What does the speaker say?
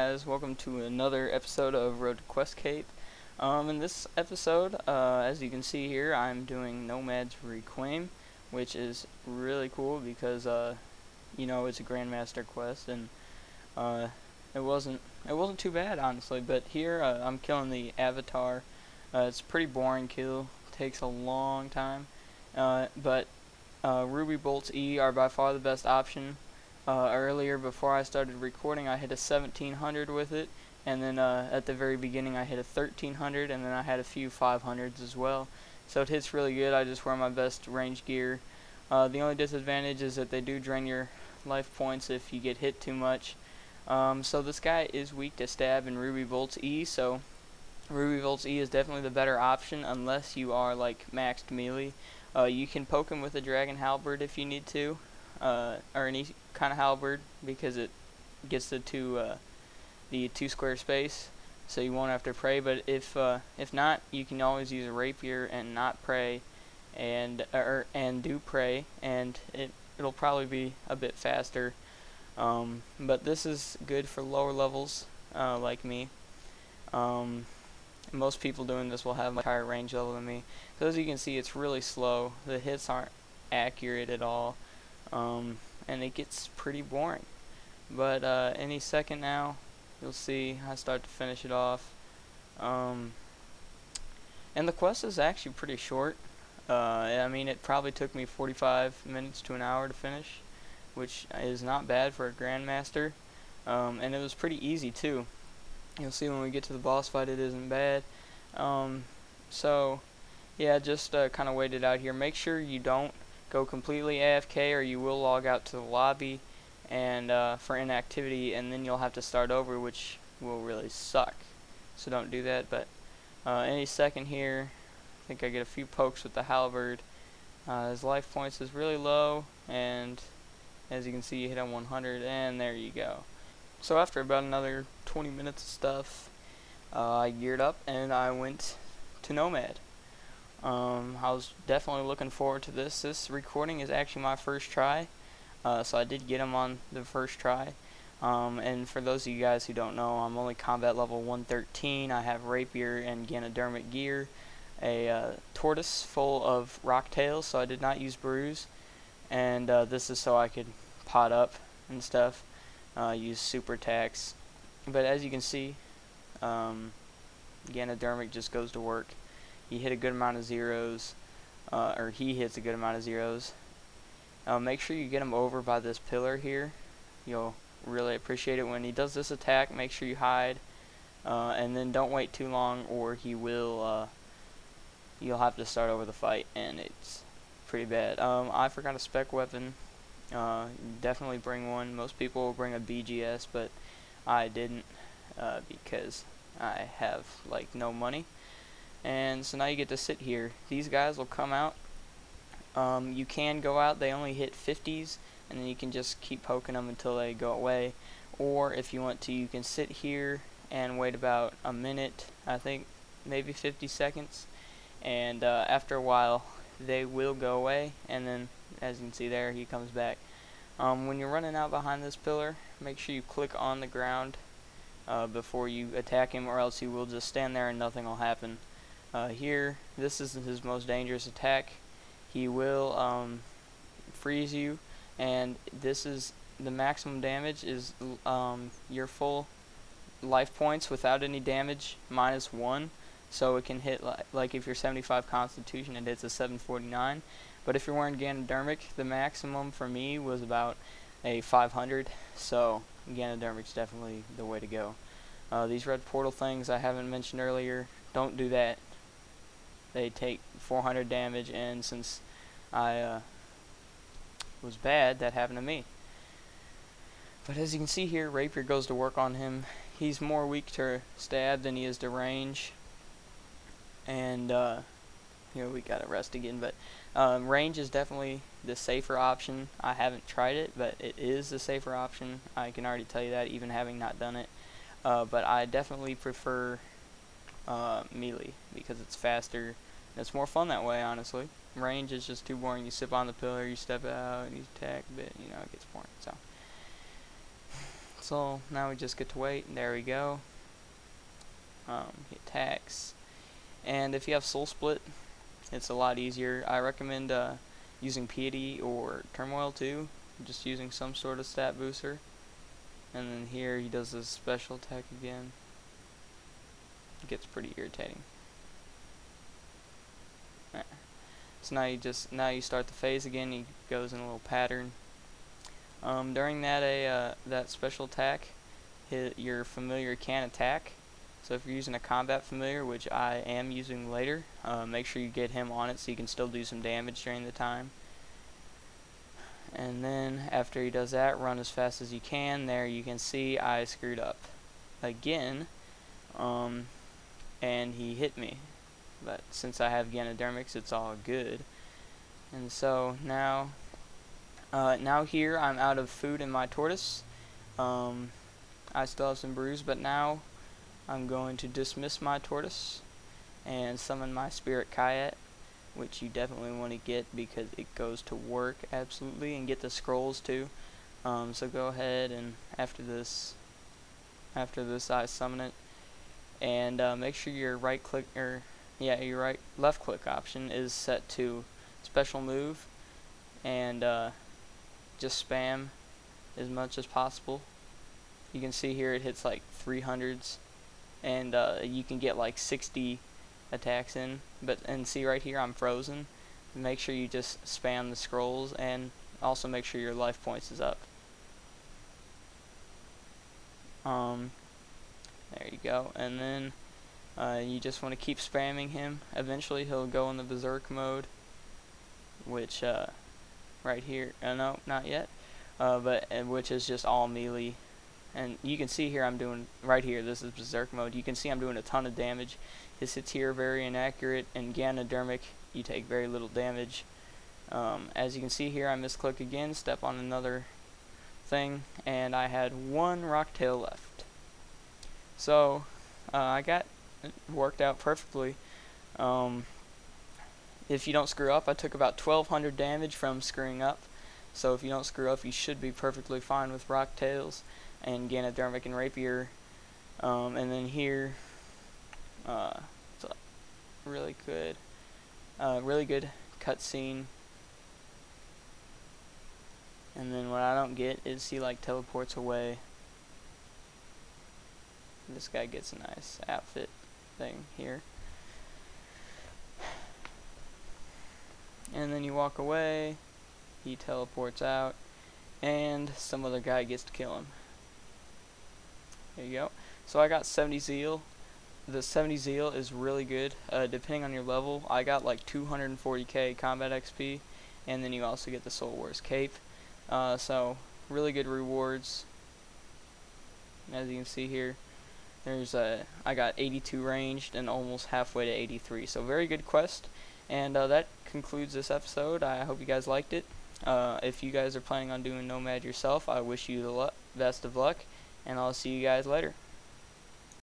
guys, welcome to another episode of Road to QuestCape. In this episode, as you can see here, I'm doing Nomad's Reclaim, which is really cool because it's a Grandmaster quest, and it wasn't too bad, honestly. But here I'm killing the Avatar. It's a pretty boring kill, takes a long time, but Ruby Bolts E are by far the best option. Earlier, before I started recording, I hit a 1700 with it, and then at the very beginning I hit a 1300, and then I had a few 500s as well. So it hits really good. I just wear my best range gear. The only disadvantage is that they do drain your life points if you get hit too much. So this guy is weak to stab and Ruby Bolts E, so Ruby Bolts E is definitely the better option unless you are like maxed melee. You can poke him with a Dragon Halberd if you need to. Or any kind of halberd, because it gets the two square space, so you won't have to pray. But if not, you can always use a rapier and not pray, and do pray, and it'll probably be a bit faster. But this is good for lower levels like me. Most people doing this will have a much higher range level than me. So as you can see, it's really slow. The hits aren't accurate at all. And it gets pretty boring. But any second now, you'll see I start to finish it off. And the quest is actually pretty short. I mean, it probably took me 45 minutes to an hour to finish, which is not bad for a Grandmaster. And it was pretty easy too. You'll see when we get to the boss fight, it isn't bad. So yeah, just kind of wait it out here. Make sure you don't go completely AFK, or you will log out to the lobby and for inactivity, and then you'll have to start over, which will really suck. So don't do that. But any second here, I think I get a few pokes with the halberd. His life points is really low, and as you can see, you hit on 100, and there you go. So after about another 20 minutes of stuff, I geared up and I went to Nomad. I was definitely looking forward to this. This recording is actually my first try, so I did get him on the first try. And for those of you guys who don't know, I'm only combat level 113. I have rapier and Ganodermic gear, a tortoise full of rock tails, so I did not use bruise, and this is so I could pot up and stuff, use super attacks. But as you can see, Ganodermic just goes to work. He hit a good amount of zeros, or he hits a good amount of zeros. Make sure you get him over by this pillar here. You'll really appreciate it. When he does this attack, make sure you hide, and then don't wait too long, or he will. You'll have to start over the fight, and it's pretty bad. I forgot a spec weapon. Definitely bring one. Most people will bring a BGS, but I didn't because I have like no money. And so now you get to sit here. These guys will come out. You can go out. They only hit 50s, and then you can just keep poking them until they go away. Or if you want to, you can sit here and wait about a minute, I think maybe 50 seconds. And after a while, they will go away. And then, as you can see there, he comes back. When you're running out behind this pillar, make sure you click on the ground before you attack him, or else he will just stand there and nothing will happen. Here, this is his most dangerous attack. He will freeze you, and this is the maximum damage is your full life points without any damage -1. So it can hit like if you're 75 Constitution, it hits a 749. But if you're wearing Ganodermic, the maximum for me was about a 500. So Ganodermic's definitely the way to go. These red portal things I haven't mentioned earlier, don't do that. They take 400 damage, and since I was bad, that happened to me. But as you can see here, rapier goes to work on him. He's more weak to stab than he is to range, and here we gotta rest again. But range is definitely the safer option. I haven't tried it, but it is the safer option. I can already tell you that, even having not done it. But I definitely prefer melee because it's faster. It's more fun that way, honestly. Range is just too boring. You sit on the pillar, you step out, you attack a bit, it gets boring. So So now we just get to wait, and there we go. He attacks. And if you have Soul Split, it's a lot easier. I recommend using Piety or Turmoil too, just using some sort of stat booster. And then here he does his special attack again. It gets pretty irritating. So now you start the phase again. He goes in a little pattern. During that that special attack, your familiar can attack. So if you're using a combat familiar, which I am using later, make sure you get him on it so you can still do some damage during the time. And then after he does that, run as fast as you can. There you can see I screwed up again, and he hit me. But since I have Ganodermics, it's all good. And so now here I'm out of food in my tortoise. I still have some brews, but now I'm going to dismiss my tortoise and summon my spirit Kayat, which you definitely want to get because it goes to work absolutely, and get the scrolls too. So go ahead and after this I summon it, and make sure your left click option is set to special move, and just spam as much as possible. You can see here it hits like 300s, and you can get like 60 attacks in, and see right here I'm frozen. Make sure you just spam the scrolls, and also make sure your life points is up. There you go, and then you just want to keep spamming him. Eventually he'll go in the berserk mode, which right here, no, not yet, but which is just all melee. And you can see here I'm doing, right here, this is berserk mode. You can see I'm doing a ton of damage. His hits here are very inaccurate, and Ganodermic, you take very little damage. As you can see here, I misclick again, step on another thing, and I had one Rocktail left. So I got it worked out perfectly. If you don't screw up, I took about 1200 damage from screwing up. So if you don't screw up, you should be perfectly fine with Rocktails and Ganodermic and Rapier. And then here, it's a really good cutscene. And then what I don't get is he like teleports away. This guy gets a nice outfit thing here. And then you walk away, he teleports out, and some other guy gets to kill him. There you go. So I got 70 Zeal. The 70 Zeal is really good. Depending on your level, I got like 240k combat XP, and then you also get the Soul Wars cape. So really good rewards. As you can see here, I got 82 ranged and almost halfway to 83. So very good quest. And that concludes this episode. I hope you guys liked it. If you guys are planning on doing Nomad yourself, I wish you the best of luck, and I'll see you guys later.